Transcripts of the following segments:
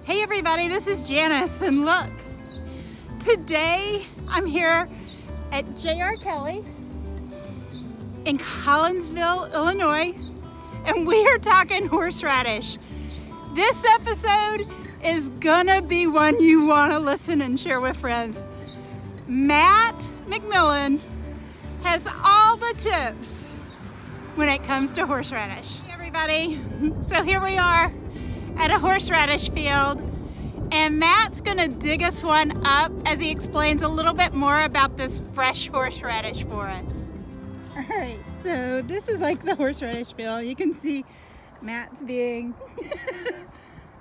Hey everybody, this is Janice, and look, today I'm here at J.R. Kelly in Collinsville, Illinois, and we are talking horseradish. This episode is gonna be one you wanna listen and share with friends. Matt McMillan has all the tips when it comes to horseradish. Hey everybody, so here we are at a horseradish field, and Matt's gonna dig us one up as he explains a little bit more about this fresh horseradish for us. All right, so this is like the horseradish field. You can see Matt's being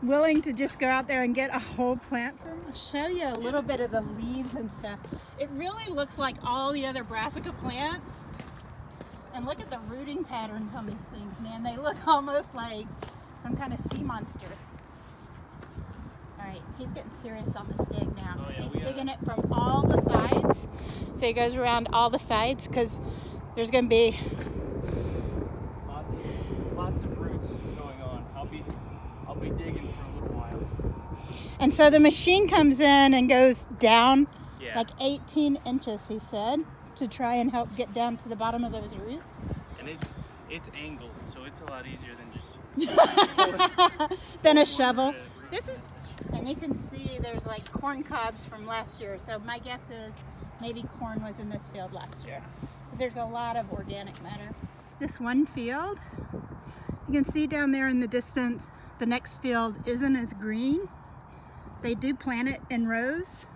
willing to just go out there and get a whole plant from. I'll show you a little bit of the leaves and stuff. It really looks like all the other brassica plants. And look at the rooting patterns on these things, man. They look almost like some kind of sea monster. All right, he's getting serious on this dig now. Oh, yeah, he's digging it from all the sides. So he goes around all the sides because there's going to be lots of roots going on. I'll be digging for a little while. And so the machine comes in and goes down like 18 inches, he said, to try and help get down to the bottom of those roots. And it's angled, so it's a lot easier than just than a shovel. This is, and you can see there's like corn cobs from last year. So my guess is maybe corn was in this field last year. There's a lot of organic matter. This one field, you can see down there in the distance, the next field isn't as green. They do plant it in rows.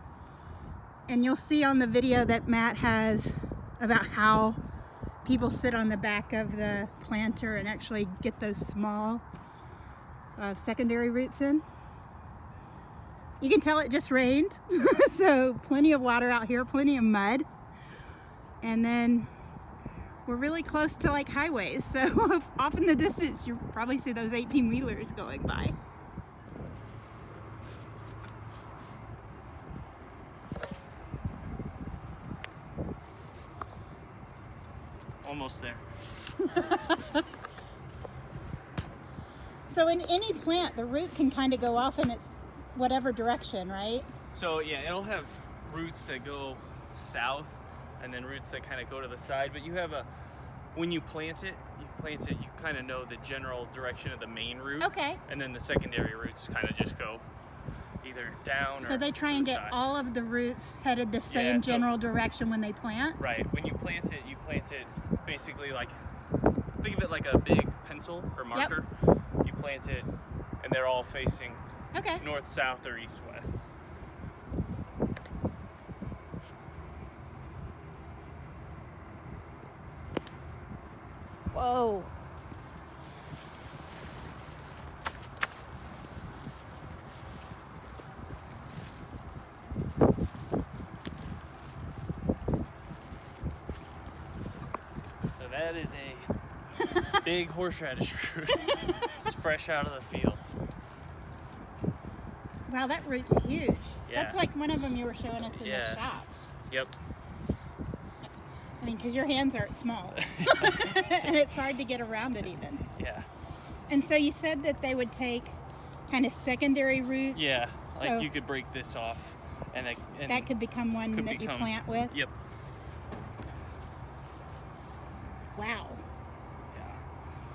And you'll see on the video that Matt has about how people sit on the back of the planter and actually get those small secondary roots in. You can tell it just rained, so plenty of water out here, plenty of mud. And then we're really close to like highways, so off in the distance you'll probably see those 18-wheelers going by. Almost there. So in any plant, the root can kind of go off in its whatever direction, right? So yeah, it'll have roots that go south and then roots that kind of go to the side, but you have when you plant it, you kind of know the general direction of the main root. Okay. And then the secondary roots kind of just go either down or so they try and get all of the roots headed the same general direction when they plant? Right. When you plant it basically like, think of it like a big pencil or marker. Yep. You plant it and they're all facing north, south, or east, west. Whoa. That is a big horseradish root. It's fresh out of the field. Wow, that root's huge. Yeah. That's like one of them you were showing us in the shop. Yep. I mean, because your hands aren't small. And it's hard to get around it even. Yeah. And so you said that they would take kind of secondary roots. Yeah, like you could break this off. And that could become one that you plant with? Yep. Wow. Yeah.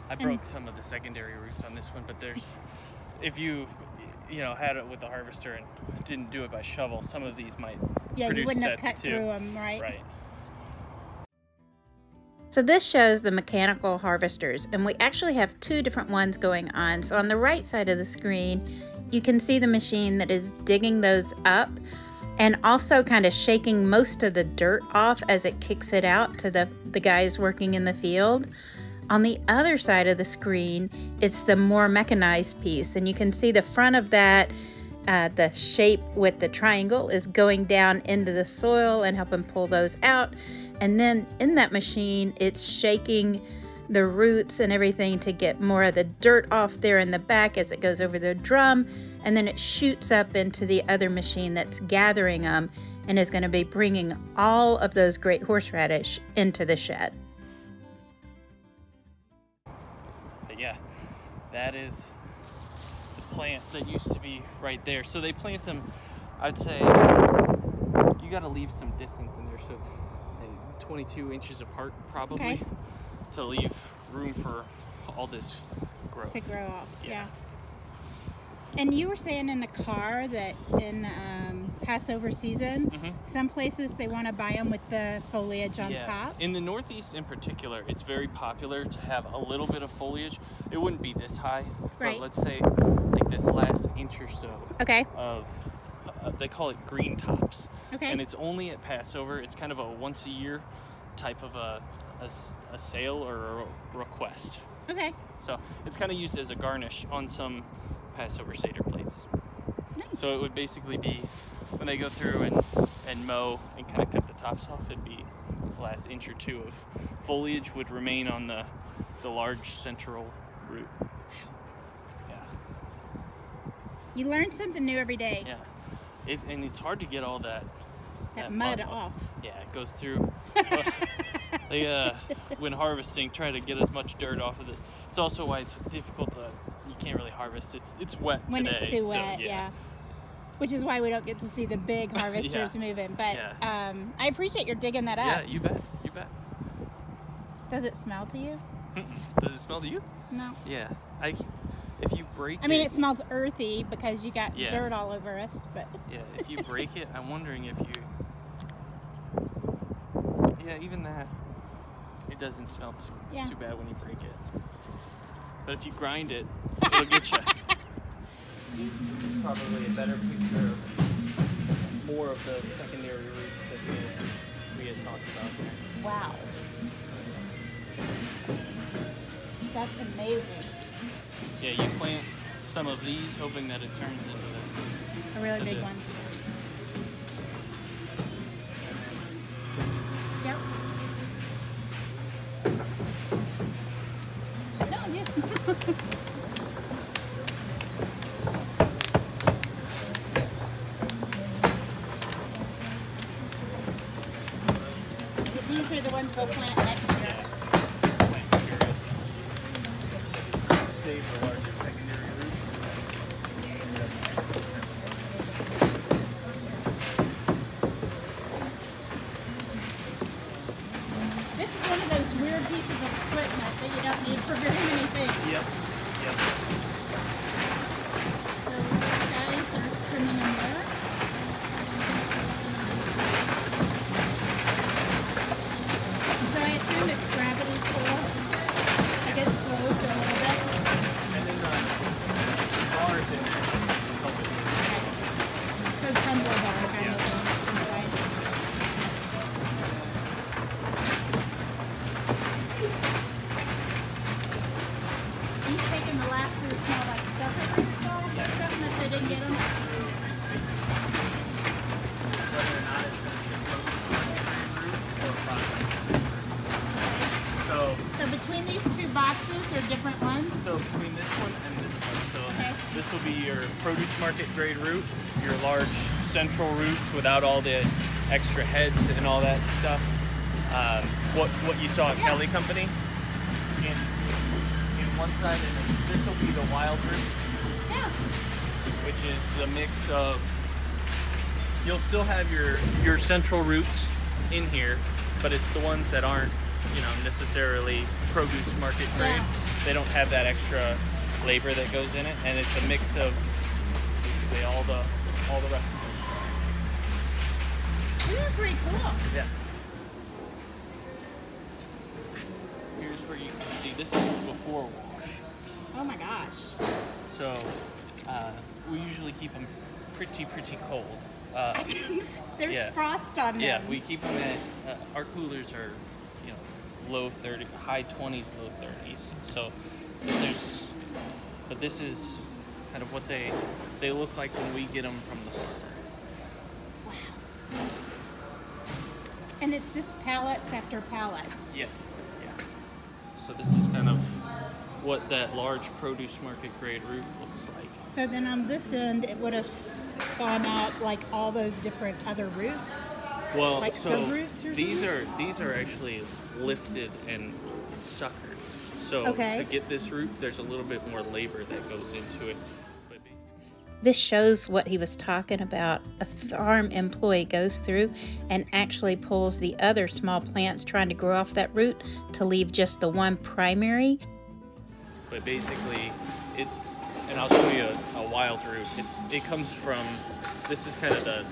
I broke some of the secondary roots on this one, but if you had it with the harvester and didn't do it by shovel, some of these might produce you wouldn't sets have cut too. through them, right? Right. So this shows the mechanical harvesters, and we actually have two different ones going on. So on the right side of the screen, you can see the machine that is digging those up and also kind of shaking most of the dirt off as it kicks it out to the guys working in the field. On the other side of the screen, it's the more mechanized piece, and you can see the front of that, the shape with the triangle is going down into the soil and helping pull those out. And then in that machine, it's shaking the roots and everything to get more of the dirt off there in the back as it goes over the drum, and then it shoots up into the other machine that's gathering them and is going to be bringing all of those great horseradish into the shed. But yeah, that is the plant that used to be right there. So they plant them, I'd say, you got to leave some distance in there, so 22 inches apart probably, to leave room for all this growth. To grow up, yeah. And you were saying in the car that in Passover season, some places they want to buy them with the foliage on top. In the Northeast in particular, it's very popular to have a little bit of foliage. It wouldn't be this high, but let's say like this last inch or so of, they call it green tops. And it's only at Passover. It's kind of a once a year type of a sale or a request. So it's kind of used as a garnish on some Passover Seder plates. So it would basically be when they go through and mow and kind of cut the tops off, it'd be this last inch or two of foliage would remain on the large central root. You learn something new every day. And it's hard to get all that mud off. It goes through. They when harvesting, try to get as much dirt off of this. It's also why it's difficult to, you can't really harvest. It's wet when today. It's too wet, which is why we don't get to see the big harvesters moving. But I appreciate your digging that up. Yeah, you bet. Does it smell to you? Does it smell to you? No. Yeah. If you break it... I mean, it smells earthy because you got dirt all over us, but... if you break it, I'm wondering if you... even that, it doesn't smell too bad when you break it. But if you grind it, it'll get you. Probably a better picture of more of the secondary roots that we had talked about here. Wow. That's amazing. Yeah, you plant some of these hoping that it turns into a really big one. Yep. No, yeah. These are the ones we'll plant next year. Save the larger secondary roots. This is one of those weird pieces of equipment that you don't need for very many things. Yep. So these guys are trimming them there. So I assume it's gravity pull. I get slowed a little bit. And then the bars in there help it. So tumbler bar kind of thing. He's taking the last of the small like stuff that they saw, something that they didn't get them. Whether or not it's going to be a root or a process. So between these two boxes are different ones? So between this one and this one. So this will be your produce market grade root, your large central roots without all the extra heads and all that stuff. What you saw at Kelly Company. In one side, and this will be the wild root. Which is the mix of, you'll still have your central roots in here, but it's the ones that aren't, necessarily produce market grade. They don't have that extra labor that goes in it, and it's a mix of basically all the rest of it. This is pretty cool. Yeah. Here's where you can see, this is before wash. Oh my gosh. So we usually keep them pretty cold. There's frost on them. Yeah, we keep them at, our coolers are, low 30, high 20s, low 30s. So but this is kind of what they look like when we get them from the farmer. Wow. And it's just pallets after pallets. Yes. Yeah. So this is kind of what that large produce market grade root looks like. So then on this end, it would have spawned out like all those different other roots. Well, like so subroots or these are actually lifted and suckered. So to get this root, there's a little bit more labor that goes into it. This shows what he was talking about. A farm employee goes through and actually pulls the other small plants trying to grow off that root to leave just the one primary. But basically, and I'll show you a wild root. It comes from, this is kind of the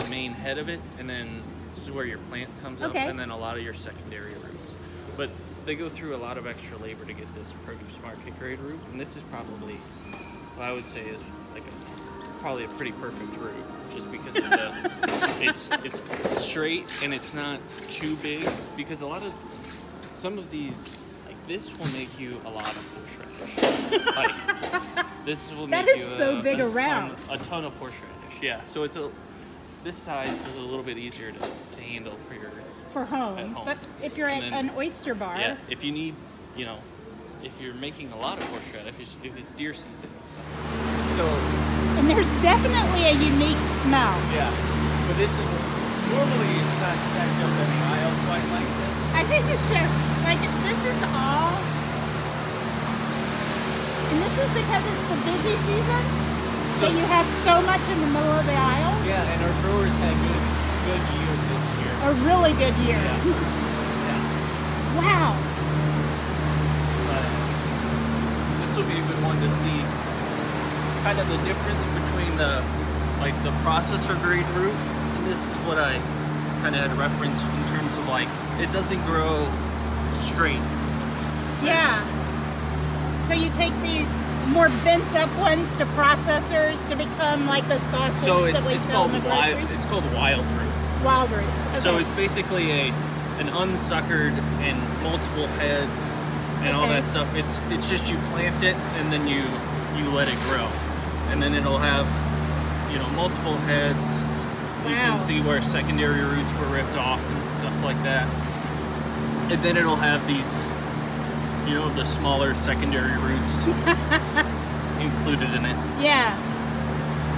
main head of it, and then this is where your plant comes up, and then a lot of your secondary roots. But they go through a lot of extra labor to get this produce market grade root, and this is probably what I would say is like probably a pretty perfect root, just because of the it's straight and it's not too big, because some of these, like this will make you a lot of horseradish. Like this will make you so big around a ton of horseradish. Yeah, so this size is a little bit easier to handle for home. But if you're at an oyster bar, yeah, if you need, if you're making a lot of horseradish, if it's deer season and stuff. So. And there's definitely a unique smell. Yeah, but this is normally it's not stacked up in the aisle quite like this. I think it should. Like this is all, and this is because it's the busy season. So you have so much in the middle of the aisle. Yeah, and our growers had good yield this year. A really good year. Yeah. Yeah. Wow. But this will be a good one to see kind of the difference between the processor grade root, and this is what I kind of had referenced in terms of like it doesn't grow straight. Yeah. So you take these more bent up ones to processors to become like the sausage that we sell in the grocery? It's called wild root. Wild root. Okay. So it's basically an unsuckered and multiple heads and all that stuff. It's just you plant it and then you let it grow, and then it'll have multiple heads. Wow. You can see where secondary roots were ripped off and stuff like that, and then it'll have these the smaller secondary roots included in it. Yeah.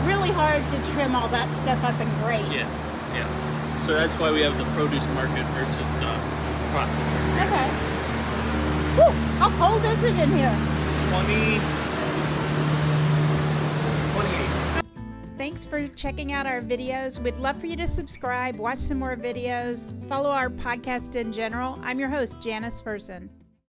Really hard to trim all that stuff up and grate. Yeah, yeah. So that's why we have the produce market versus the processor. Okay. Whew, how cold is it in here? 28. Thanks for checking out our videos. We'd love for you to subscribe, watch some more videos, follow our podcast in general. I'm your host, Janice Person.